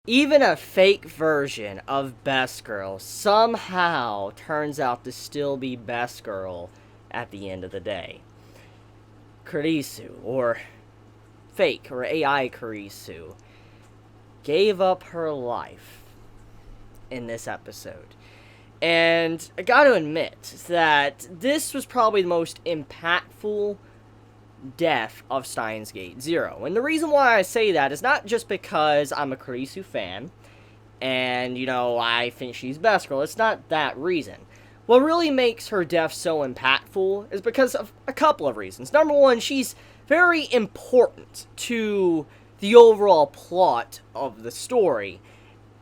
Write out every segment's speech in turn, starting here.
Even a fake version of Best Girl somehow turns out to still be Best Girl at the end of the day. Kurisu, or fake, or AI Kurisu, gave up her life in this episode. And I gotta admit that this was probably the most impactful death of Steins Gate Zero. And the reason why I say that is not just because I'm a Kurisu fan, and, I think she's Best Girl. It's not that reason. What really makes her death so impactful is because of a couple of reasons. Number one, she's very important to the overall plot of the story.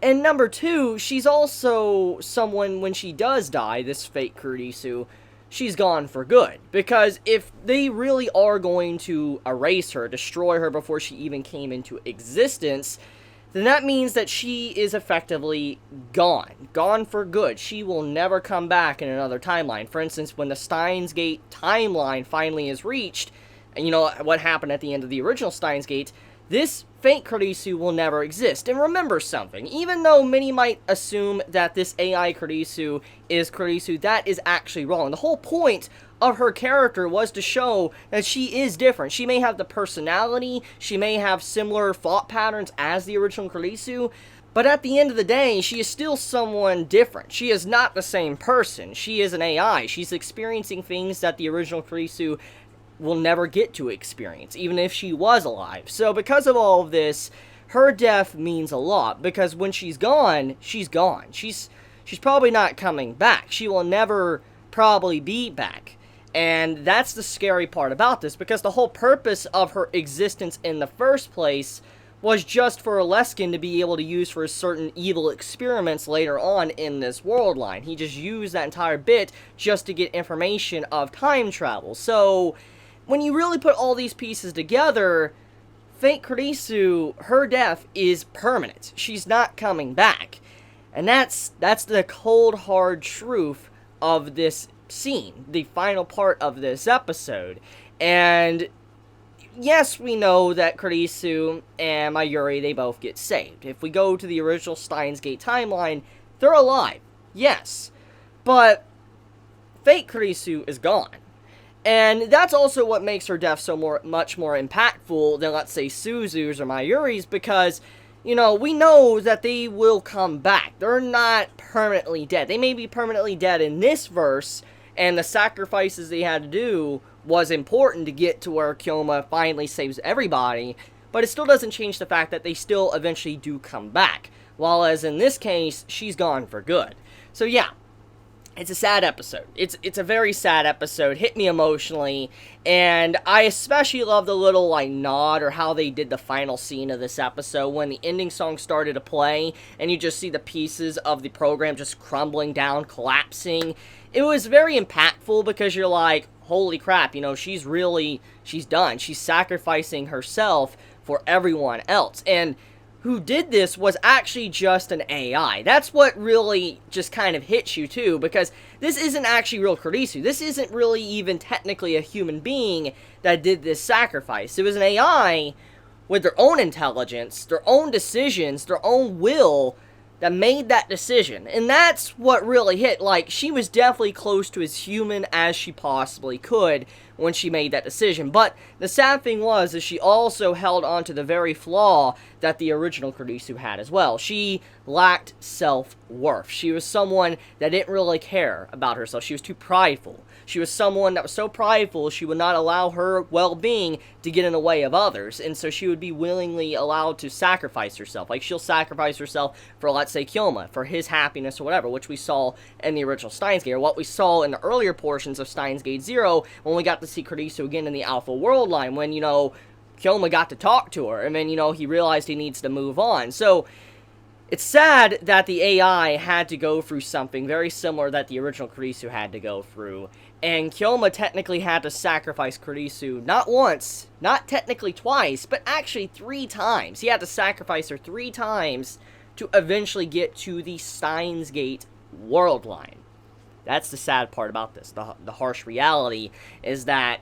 And number two, she's also someone, when she does die, this fake Kurisu, she's gone for good. Because if they really are going to erase her, destroy her before she even came into existence, then that means that she is effectively gone. Gone for good. She will never come back in another timeline. For instance, when the Steins Gate timeline finally is reached, and what happened at the end of the original Steins Gate, this fake Kurisu will never exist. And remember something, even though many might assume that this AI Kurisu is Kurisu, that is actually wrong. The whole point of her character was to show that she is different. She may have the personality, she may have similar thought patterns as the original Kurisu, but at the end of the day, she is still someone different. She is not the same person. She is an AI. She's experiencing things that the original Kurisu will never get to experience, even if she was alive. So because of all of this, her death means a lot, because when she's gone, she's gone. She's probably not coming back. She will never probably be back. And that's the scary part about this, because the whole purpose of her existence in the first place was just for Aleskin to be able to use for certain evil experiments later on in this world line. He just used that entire bit just to get information of time travel. So when you really put all these pieces together, fake Kurisu, her death is permanent. She's not coming back. And that's the cold, hard truth of this scene, the final part of this episode. And yes, we know that Kurisu and Mayuri, they both get saved. If we go to the original Steins Gate timeline, they're alive, yes. But fake Kurisu is gone. And that's also what makes her death so much more impactful than, let's say, Suzu's or Mayuri's, because, we know that they will come back. They're not permanently dead. They may be permanently dead in this verse, and the sacrifices they had to do was important to get to where Kyoma finally saves everybody, but it still doesn't change the fact that they still eventually do come back. While as in this case, she's gone for good. So yeah, it's a sad episode. It's a very sad episode. Hit me emotionally. And I especially love the little, nod or how they did the final scene of this episode when the ending song started to play and you just see the pieces of the program just crumbling down, collapsing. It was very impactful because you're like, holy crap, she's done. She's sacrificing herself for everyone else. And who did this was actually just an AI. That's what really just kind of hits you too, because this isn't actually real Kurisu. This isn't really even technically a human being that did this sacrifice. It was an AI with their own intelligence, their own decisions, their own will that made that decision. And that's what really hit. She was definitely close to as human as she possibly could when she made that decision. But the sad thing was is she also held on to the very flaw that the original Kurisu had as well. She lacked self-worth. She was someone that didn't really care about herself. She was too prideful. She was someone that was so prideful she would not allow her well-being to get in the way of others. And so she would be willingly allowed to sacrifice herself. She'll sacrifice herself for, let's say, Kyoma, for his happiness or whatever, which we saw in the original Steins Gate, or what we saw in the earlier portions of Steins Gate Zero when we got to see Kurisu again in the Alpha World line, when, Kyoma got to talk to her, and then, he realized he needs to move on. So it's sad that the AI had to go through something very similar that the original Kurisu had to go through. And Kyoma technically had to sacrifice Kurisu not once, not technically twice, but actually 3 times. He had to sacrifice her 3 times to eventually get to the Steins Gate world line. That's the sad part about this. The harsh reality is that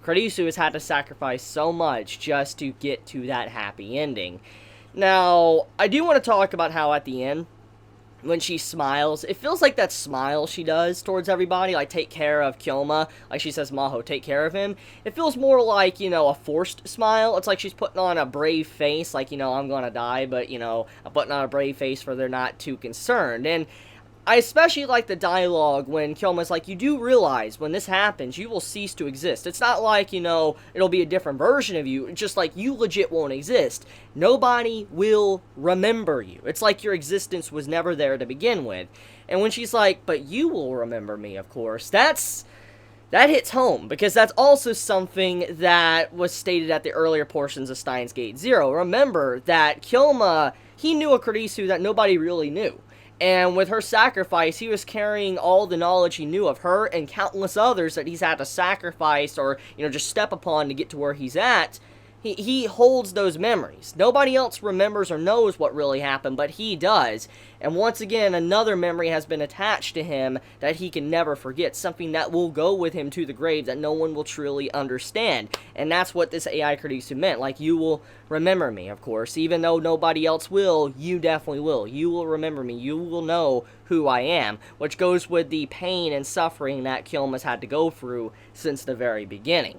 Kurisu has had to sacrifice so much just to get to that happy ending. Now, I do want to talk about how at the end, when she smiles, it feels like that smile she does towards everybody, like, take care of Kyoma, like she says, Maho, take care of him. It feels more like, a forced smile. It's like she's putting on a brave face, like, I'm gonna die, but, I'm putting on a brave face for they're not too concerned. And I especially like the dialogue when Kyoma's like, you do realize when this happens, you will cease to exist. It's not like, it'll be a different version of you. It's just like, you legit won't exist. Nobody will remember you. It's like your existence was never there to begin with. And when she's like, but you will remember me, of course, that hits home, because that's also something that was stated at the earlier portions of Steins Gate Zero. Remember that Kyoma, he knew a Kurisu that nobody really knew. And with her sacrifice, he was carrying all the knowledge he knew of her and countless others that he's had to sacrifice or, just step upon to get to where he's at. He holds those memories. Nobody else remembers or knows what really happened, but he does. And once again, another memory has been attached to him that he can never forget. Something that will go with him to the grave that no one will truly understand. And that's what this AI Kurisu meant. Like, you will remember me, of course. Even though nobody else will, you definitely will. You will remember me. You will know who I am. Which goes with the pain and suffering that Kyoma's had to go through since the very beginning.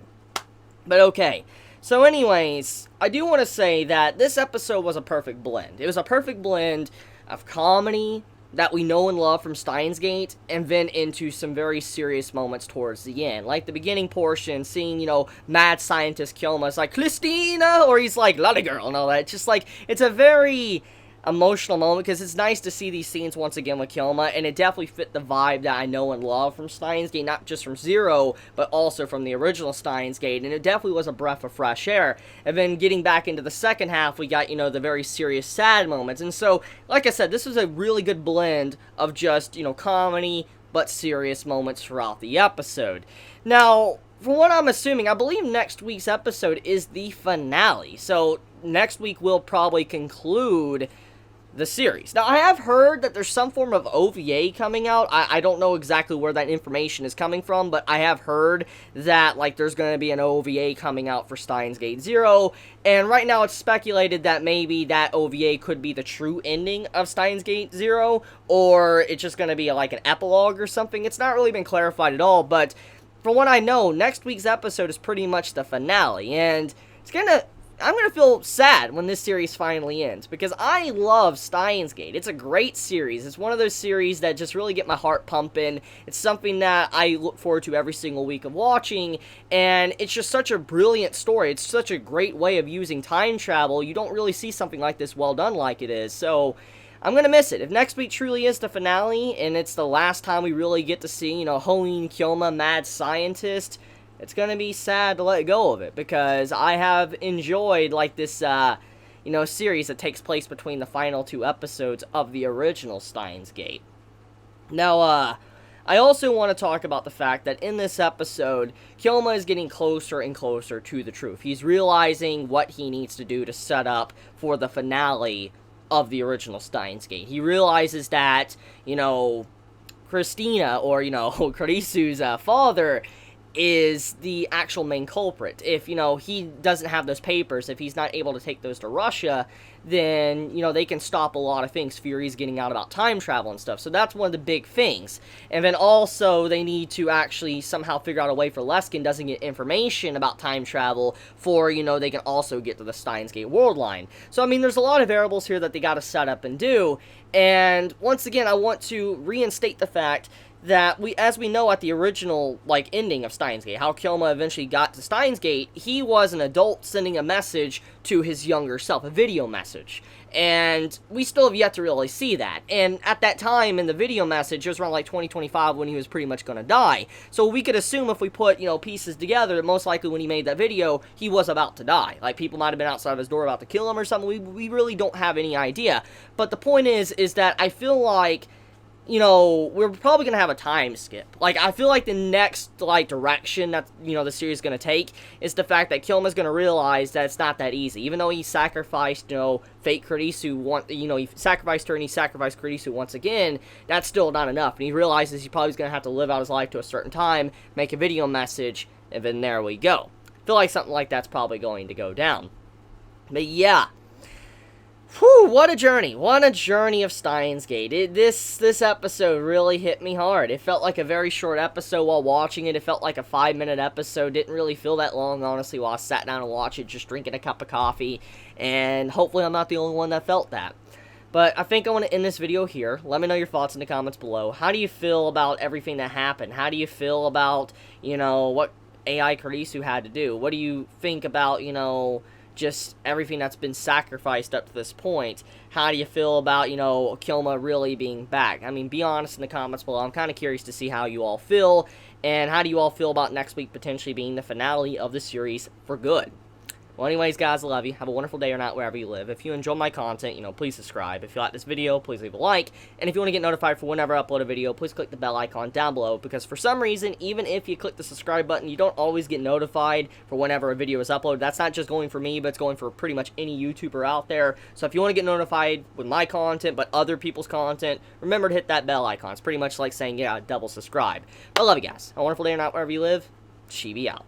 But okay. So anyways, I do want to say that this episode was a perfect blend. It was a perfect blend of comedy that we know and love from Steins Gate, and then into some very serious moments towards the end. Like the beginning portion, seeing, mad scientist Kyoma's like, Christina, or he's like, Lolly girl, and all that. It's just like, it's a very emotional moment, because it's nice to see these scenes once again with Kyoma, and it definitely fit the vibe that I know and love from Steins Gate, not just from Zero, but also from the original Steins Gate, and it definitely was a breath of fresh air. And then getting back into the second half, we got, the very serious, sad moments, and so, like I said, this was a really good blend of just, comedy, but serious moments throughout the episode. Now, from what I'm assuming, I believe next week's episode is the finale, so next week we'll probably conclude the series. Now, I have heard that there's some form of OVA coming out. I don't know exactly where that information is coming from, but I have heard that, like, there's going to be an OVA coming out for Steins Gate Zero, and right now it's speculated that maybe that OVA could be the true ending of Steins Gate Zero, or it's just going to be, like, an epilogue or something. It's not really been clarified at all, but from what I know, next week's episode is pretty much the finale, and I'm gonna feel sad when this series finally ends, because I love Steins Gate. It's a great series. It's one of those series that just really get my heart pumping. It's something that I look forward to every single week of watching, and it's just such a brilliant story. It's such a great way of using time travel. You don't really see something like this well done like it is, so I'm gonna miss it. If next week truly is the finale, and it's the last time we really get to see, Hoin Kyoma, mad scientist, it's gonna be sad to let go of it, because I have enjoyed, like, this, series that takes place between the final two episodes of the original Steins Gate. Now, I also want to talk about the fact that in this episode, Kyoma is getting closer and closer to the truth. He's realizing what he needs to do to set up for the finale of the original Steins Gate. He realizes that, Christina, or, Kurisu's father, is the actual main culprit. If, he doesn't have those papers, if he's not able to take those to Russia, then, they can stop a lot of things. Fury's getting out about time travel and stuff. So that's one of the big things. And then also, they need to actually somehow figure out a way for Leskin doesn't get information about time travel for, they can also get to the Steins Gate world line. So, I mean, there's a lot of variables here that they gotta set up and do. And once again, I want to reinstate the fact that as we know at the original, ending of Steins Gate, how Kyoma eventually got to Steins Gate, he was an adult sending a message to his younger self, a video message. And we still have yet to really see that. And at that time, in the video message, it was around, 2025 when he was pretty much gonna die. So we could assume if we put, pieces together, that most likely when he made that video, he was about to die. Like, people might have been outside of his door about to kill him or something. We really don't have any idea. But the point is that I feel like, we're probably going to have a time skip. I feel like the next, direction that, the series is going to take is the fact that Kyoma's going to realize that it's not that easy. Even though he sacrificed, fake Kurisu, he sacrificed her and he sacrificed Kurisu once again, that's still not enough. And he realizes he probably is going to have to live out his life to a certain time, make a video message, and then there we go. feel like something like that's probably going to go down. But yeah. Whew, what a journey. What a journey of Steins Gate. This episode really hit me hard. It felt like a very short episode while watching it. It felt like a 5-minute episode. Didn't really feel that long, honestly, while I sat down and watched it, just drinking a cup of coffee. And hopefully I'm not the only one that felt that. But I think I want to end this video here. Let me know your thoughts in the comments below. How do you feel about everything that happened? How do you feel about, you know, what AI Kurisu had to do? What do you think about, you know, just everything that's been sacrificed up to this point? How do you feel about, you know, Kilma really being back? I mean, be honest in the comments below. I'm kind of curious to see how you all feel, and how do you all feel about next week potentially being the finale of the series for good? Well, anyways, guys, I love you. Have a wonderful day or night wherever you live. If you enjoy my content, you know, please subscribe. If you like this video, please leave a like. And if you want to get notified for whenever I upload a video, please click the bell icon down below. Because for some reason, even if you click the subscribe button, you don't always get notified for whenever a video is uploaded. That's not just going for me, but it's going for pretty much any YouTuber out there. So if you want to get notified with my content, but other people's content, remember to hit that bell icon. It's pretty much like saying, yeah, double subscribe. But I love you guys. Have a wonderful day or night wherever you live. Chibi out.